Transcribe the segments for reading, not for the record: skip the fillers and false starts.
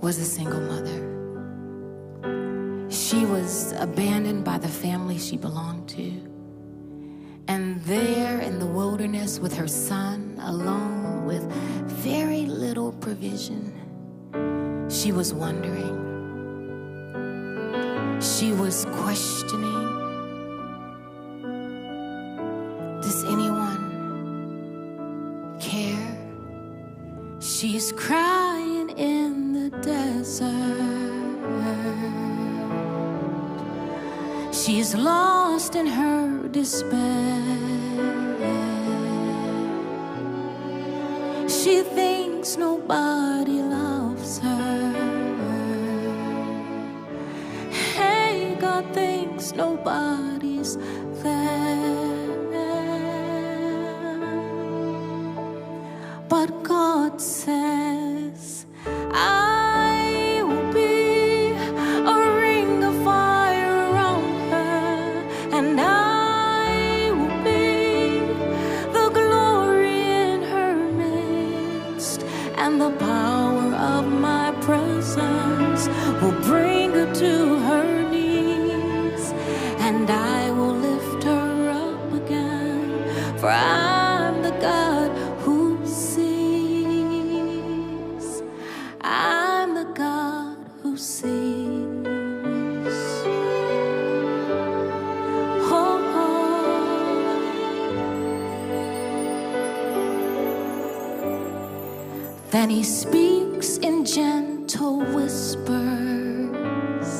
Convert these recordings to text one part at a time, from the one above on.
was a single mother. She was abandoned by the family she belonged to. And there in the wilderness with her son, alone with very little provision, she was wondering. She was questioning. Does anyone care? She's crying in the desert. She's lost in her despair. She thinks nobody loves her. Hey, God thinks nobody's there. But God says, I will be a ring of fire around her, and I will be the glory in her midst, and the power of my presence will bring her to her knees, and I will lift her up again, for I'm the God who sees. I'm the God who sees. Oh, oh. Then he speaks in gentle whispers,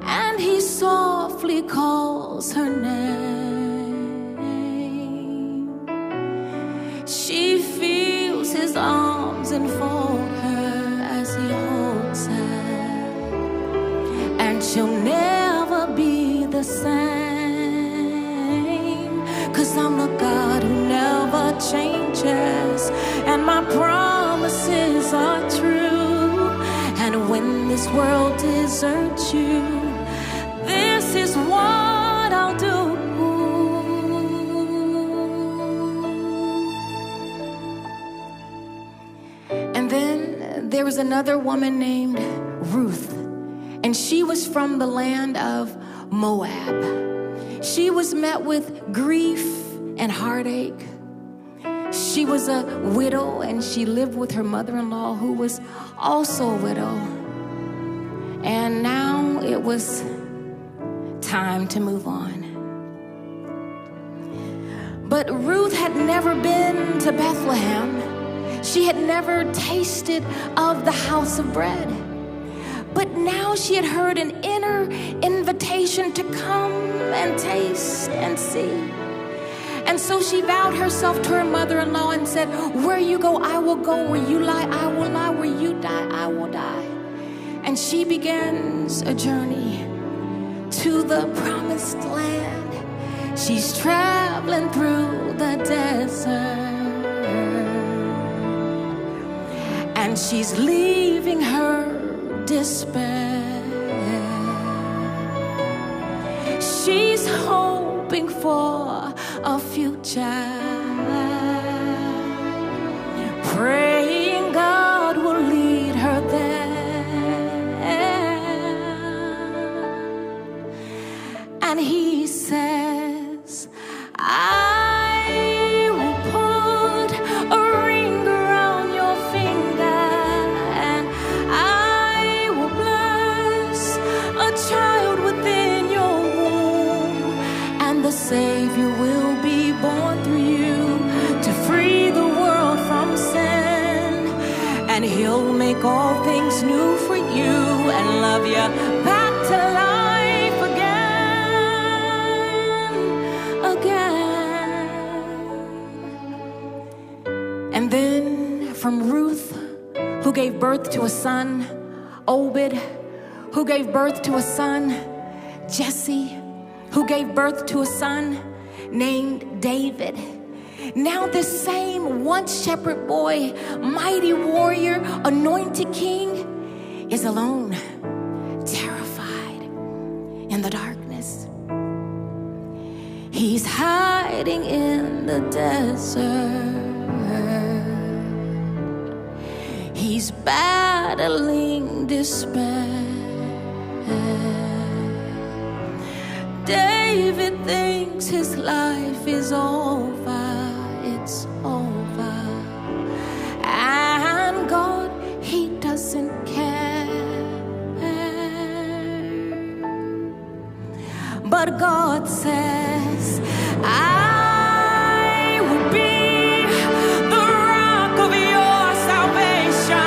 and he softly calls her name. She feels his arms enfold her as he holds her, and she'll never be the same, 'cause I'm the God who never changes, and my promises are true. And when this world deserts you, this is what I'll do. And then there was another woman named Ruth, and she was from the land of Moab. She was met with grief and heartache. She was a widow, and she lived with her mother-in-law, who was also a widow. And now it was time to move on. But Ruth had never been to Bethlehem. She had never tasted of the house of bread. But now she had heard an inner invitation to come and taste and see. And so she vowed herself to her mother-in-law and said, where you go, I will go. Where you lie, I will lie. Where you die, I will die. And she begins a journey to the promised land. She's traveling through the desert, and she's leaving her despair. She's hoping for a future, praying God will lead her there. And he says, I will put a ring around your finger, and I will bless a child within your womb, and the Savior will be born through you to free the world from sin, and he'll make all things new for you and love you back to life. And then from Ruth, who gave birth to a son, Obed, who gave birth to a son, Jesse, who gave birth to a son named David. Now this same once shepherd boy, mighty warrior, anointed king, is alone, terrified in the darkness. He's hiding in the desert. He's he's battling despair. David thinks his life is over, it's over. And God, he doesn't care. But God says, I will be the rock of your salvation.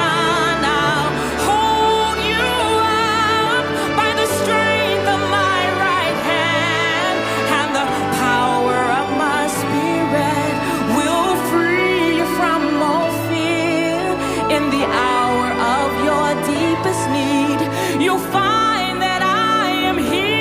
I'll hold you up by the strength of my right hand, and the power of my spirit will free you from all fear. In the hour of your deepest need, you'll find that I am here.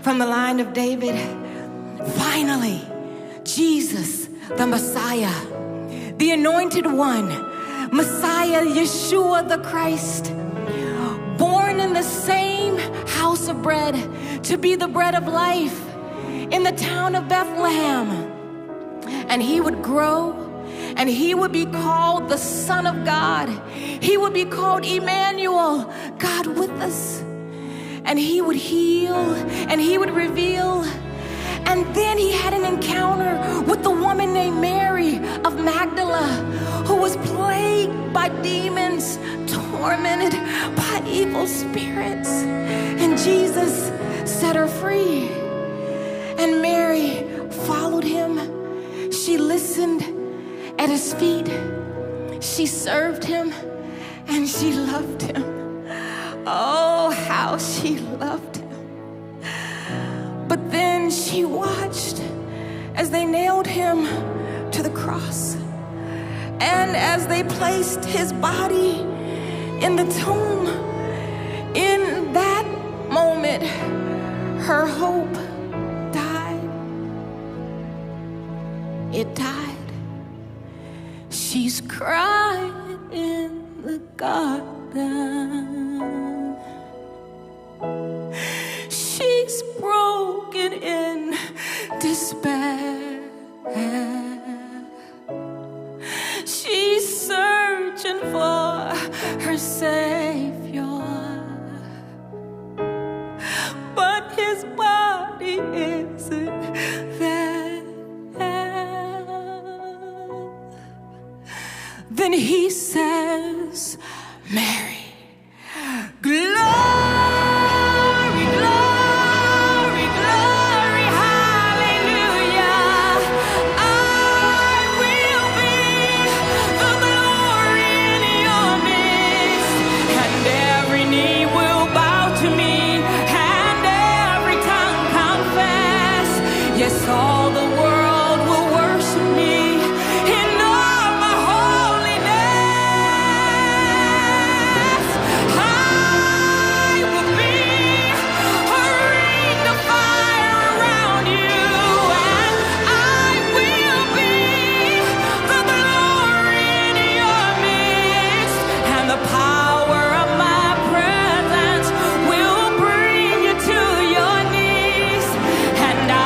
From the line of David, finally, Jesus, the Messiah, the Anointed One, Messiah, Yeshua the Christ, born in the same house of bread to be the bread of life in the town of Bethlehem. And he would grow, and he would be called the Son of God. He would be called Emmanuel, God with us. And he would heal, and he would reveal. And then he had an encounter with the woman named Mary of Magdala, who was plagued by demons, tormented by evil spirits. And Jesus set her free. And Mary followed him. She listened at his feet. She served him, and she loved him. Oh, how she loved him. But then she watched as they nailed him to the cross. And as they placed his body in the tomb, in that moment, her hope died. It died. She's crying in the garden. She's broken in despair. She's searching for her Savior, but his body isn't there. Then he says, Mary, glory. Yes, all the world will worship me in all my holiness. I will be a ring of fire around you, and I will be the glory in your midst, and the power of my presence will bring you to your knees, and I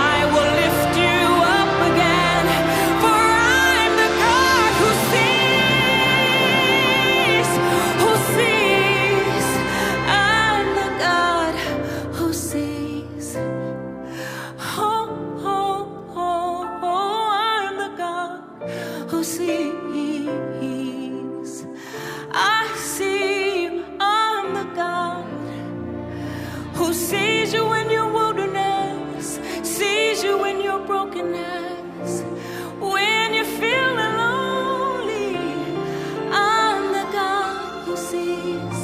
who sees you in your wilderness, sees you in your brokenness. When you're feeling lonely, I'm the God who sees.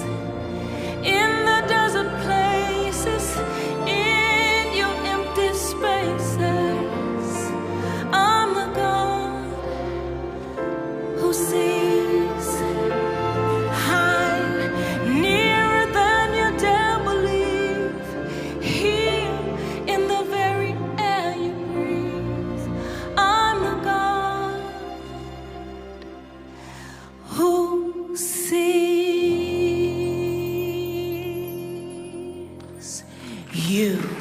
In the desert places, sees you.